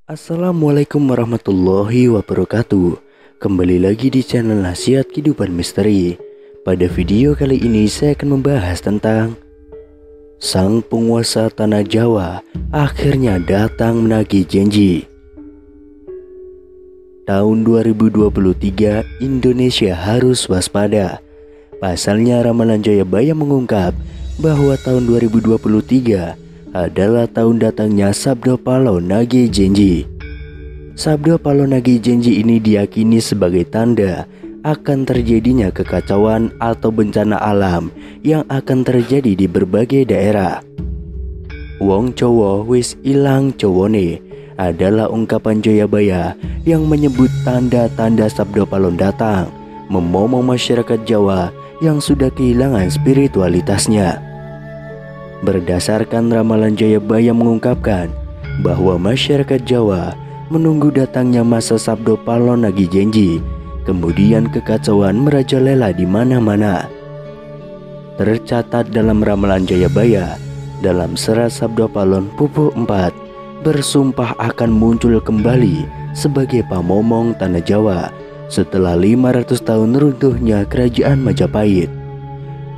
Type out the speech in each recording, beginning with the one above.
Assalamualaikum warahmatullahi wabarakatuh. Kembali lagi di channel Nasihat Kehidupan Misteri. Pada video kali ini saya akan membahas tentang sang penguasa tanah Jawa akhirnya datang menagih janji. Tahun 2023 Indonesia harus waspada. Pasalnya ramalan Jayabaya mengungkap bahwa tahun 2023 adalah tahun datangnya Sabdo Palo Nagih Janji. Sabdo Palo Nagih Janji ini diyakini sebagai tanda akan terjadinya kekacauan atau bencana alam yang akan terjadi di berbagai daerah. Wong Cowo wis ilang cowone adalah ungkapan Jayabaya yang menyebut tanda-tanda Sabdo Palo datang, memomong masyarakat Jawa yang sudah kehilangan spiritualitasnya. Berdasarkan ramalan Jayabaya mengungkapkan bahwa masyarakat Jawa menunggu datangnya masa Sabdo Palo Nagih Janji, kemudian kekacauan merajalela di mana-mana. Tercatat dalam ramalan Jayabaya, dalam serat Sabdo Palon Pupuh 4, bersumpah akan muncul kembali sebagai pamomong tanah Jawa setelah 500 tahun runtuhnya kerajaan Majapahit.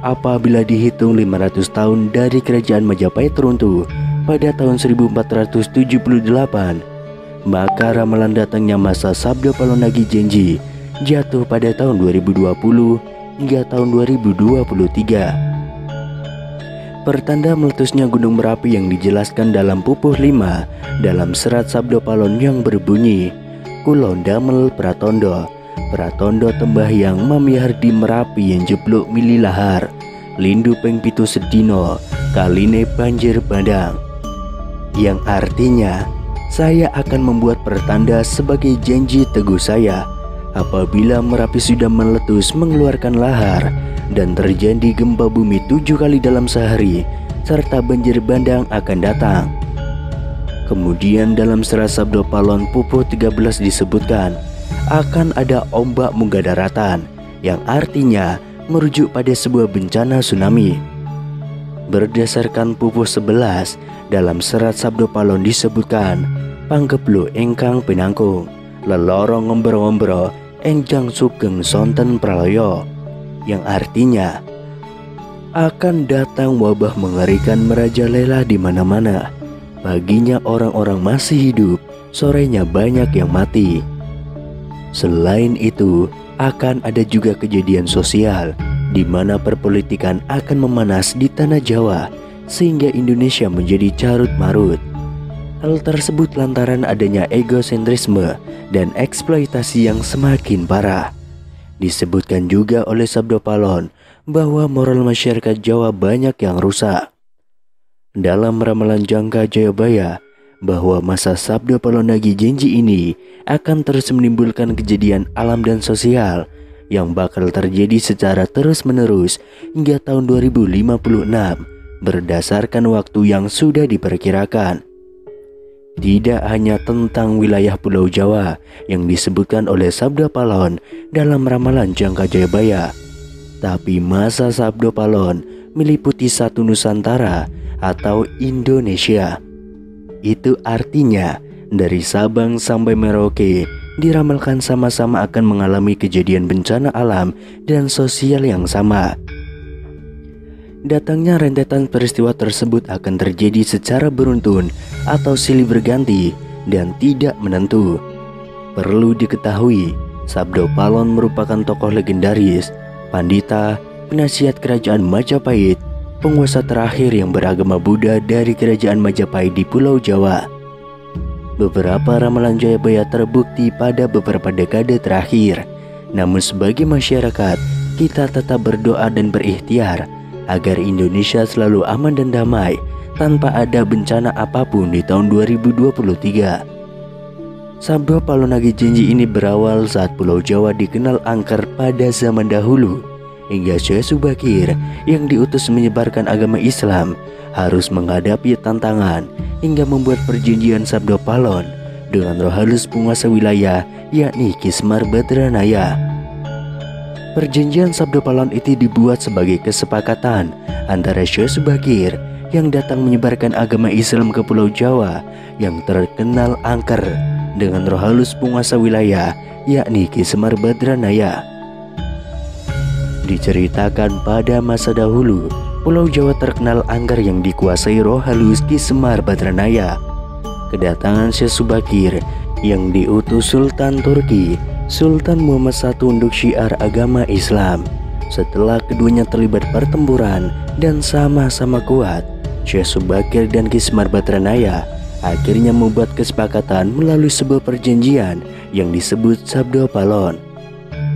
Apabila dihitung 500 tahun dari kerajaan Majapahit runtuh pada tahun 1478, maka ramalan datangnya masa Sabdo Palo Nagih Janji jatuh pada tahun 2020 hingga tahun 2023. Pertanda meletusnya Gunung Merapi yang dijelaskan dalam Pupuh 5 dalam serat Sabdo Palon yang berbunyi, Kulon damel pratondo, pratondo tembahyang mamihar di Merapi yang jeblok mililahar, lindu peng pitu sedino, kaline banjir bandang. Yang artinya, saya akan membuat pertanda sebagai janji teguh saya apabila Merapi sudah meletus mengeluarkan lahar dan terjadi gempa bumi 7 kali dalam sehari serta banjir bandang akan datang. Kemudian dalam serat Sabdo Palon Pupuh 13 disebutkan akan ada ombak munggah daratan yang artinya merujuk pada sebuah bencana tsunami. Berdasarkan Pupuh 11 dalam serat Sabdo Palon disebutkan panggeplo engkang pinangkung lelorong ngombro-ngombro enjang sugeng sonten praloyo, yang artinya akan datang wabah mengerikan merajalela di mana-mana. Paginya orang-orang masih hidup, sorenya banyak yang mati. Selain itu, akan ada juga kejadian sosial di mana perpolitikan akan memanas di tanah Jawa sehingga Indonesia menjadi carut-marut. Hal tersebut lantaran adanya egosentrisme dan eksploitasi yang semakin parah. Disebutkan juga oleh Sabdo Palon bahwa moral masyarakat Jawa banyak yang rusak. Dalam ramalan jangka Jayabaya bahwa masa Sabdo Palo Nagih Janji ini akan terus menimbulkan kejadian alam dan sosial yang bakal terjadi secara terus-menerus hingga tahun 2056 berdasarkan waktu yang sudah diperkirakan. Tidak hanya tentang wilayah Pulau Jawa yang disebutkan oleh Sabdo Palon dalam ramalan jangka Jayabaya, tapi masa Sabdo Palon meliputi satu Nusantara atau Indonesia. Itu artinya dari Sabang sampai Merauke diramalkan sama-sama akan mengalami kejadian bencana alam dan sosial yang sama. Datangnya rentetan peristiwa tersebut akan terjadi secara beruntun atau silih berganti dan tidak menentu. Perlu diketahui, Sabdo Palon merupakan tokoh legendaris, pandita, penasihat kerajaan Majapahit, penguasa terakhir yang beragama Buddha dari kerajaan Majapahit di Pulau Jawa. Beberapa ramalan Jayabaya terbukti pada beberapa dekade terakhir. Namun sebagai masyarakat, kita tetap berdoa dan berikhtiar agar Indonesia selalu aman dan damai tanpa ada bencana apapun di tahun 2023. Sabdo Palo Nagih Janji ini berawal saat Pulau Jawa dikenal angker pada zaman dahulu, hingga Syekh Subakir yang diutus menyebarkan agama Islam harus menghadapi tantangan hingga membuat perjanjian Sabdo Palon dengan roh halus penguasa wilayah yakni Kismar Badranaya. Perjanjian Sabdo Palon itu dibuat sebagai kesepakatan antara Syekh Subakir yang datang menyebarkan agama Islam ke Pulau Jawa yang terkenal angker dengan roh halus penguasa wilayah, yakni Ki Semar Badranaya. Diceritakan pada masa dahulu, Pulau Jawa terkenal angker yang dikuasai roh halus Ki Semar Badranaya. Kedatangan Syekh Subakir yang diutus Sultan Turki, Sultan Muhammad I untuk syiar agama Islam. Setelah keduanya terlibat pertempuran dan sama-sama kuat, Syekh Subakir dan Ki Semar Badranaya akhirnya membuat kesepakatan melalui sebuah perjanjian yang disebut Sabdo Palon.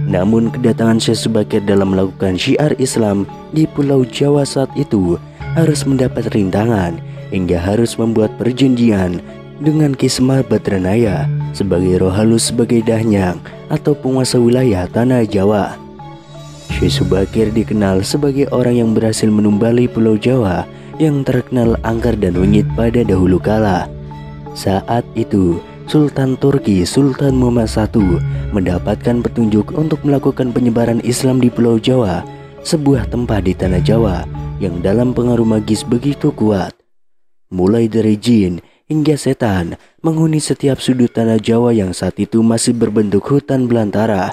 Namun kedatangan Syekh Subakir dalam melakukan syiar Islam di Pulau Jawa saat itu harus mendapat rintangan hingga harus membuat perjanjian dengan Ki Semar Badranaya sebagai roh halus sebagai dahyang atau penguasa wilayah tanah Jawa. Syekh Subakir dikenal sebagai orang yang berhasil menumbali Pulau Jawa yang terkenal angker dan wengit pada dahulu kala. Saat itu Sultan Turki Sultan Muhammad I mendapatkan petunjuk untuk melakukan penyebaran Islam di Pulau Jawa, sebuah tempat di tanah Jawa yang dalam pengaruh magis begitu kuat. Mulai dari jin hingga setan menghuni setiap sudut tanah Jawa yang saat itu masih berbentuk hutan belantara.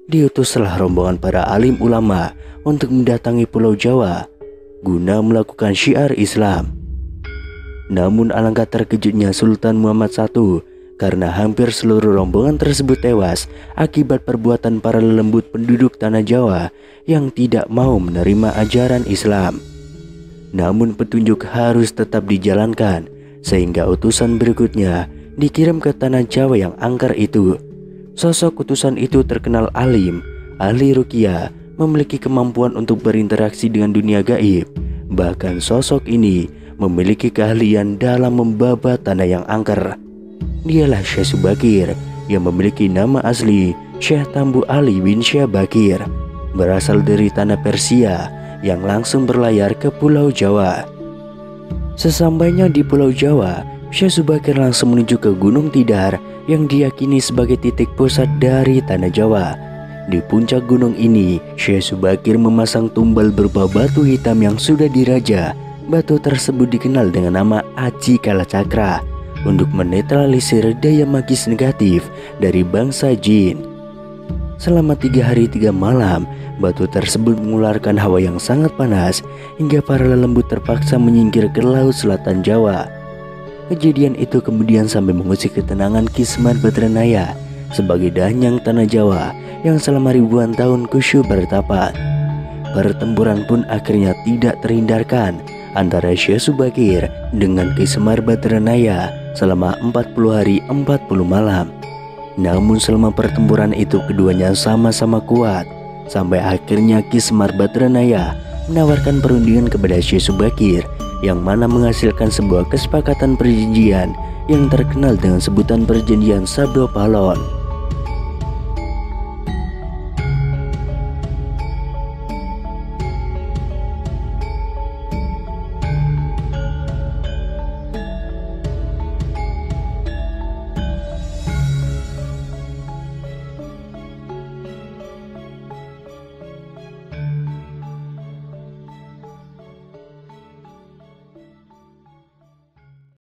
Diutuslah rombongan para alim ulama untuk mendatangi Pulau Jawa guna melakukan syiar Islam. Namun alangkah terkejutnya Sultan Muhammad I karena hampir seluruh rombongan tersebut tewas akibat perbuatan para lelembut penduduk tanah Jawa yang tidak mau menerima ajaran Islam. Namun petunjuk harus tetap dijalankan, sehingga utusan berikutnya dikirim ke tanah Jawa yang angker itu. Sosok utusan itu terkenal alim, ahli ruqyah, memiliki kemampuan untuk berinteraksi dengan dunia gaib. Bahkan sosok ini memiliki keahlian dalam membabat tanah yang angker. Dialah Syekh Subakir yang memiliki nama asli Syekh Tambu Ali bin Syekh Bakir, berasal dari tanah Persia yang langsung berlayar ke Pulau Jawa. Sesampainya di Pulau Jawa, Syekh Subakir langsung menuju ke Gunung Tidar yang diyakini sebagai titik pusat dari tanah Jawa. Di puncak gunung ini, Syekh Subakir memasang tumbal berupa batu hitam yang sudah diraja. Batu tersebut dikenal dengan nama Aji Kalacakra untuk menetralisir daya magis negatif dari bangsa jin. Selama 3 hari 3 malam, batu tersebut mengeluarkan hawa yang sangat panas hingga para lelembut terpaksa menyingkir ke laut selatan Jawa. Kejadian itu kemudian sampai mengusik ketenangan Ki Semar Badranaya sebagai dahyang tanah Jawa yang selama ribuan tahun kusyuk bertapa. Pertempuran pun akhirnya tidak terhindarkan antara Syekh Subakir dengan Ki Semar Badranaya selama 40 hari 40 malam. Namun selama pertempuran itu keduanya sama-sama kuat, sampai akhirnya Ki Semar Badranaya menawarkan perundingan kepada Syekh Subakir, yang mana menghasilkan sebuah kesepakatan perjanjian yang terkenal dengan sebutan perjanjian Sabdo Palon.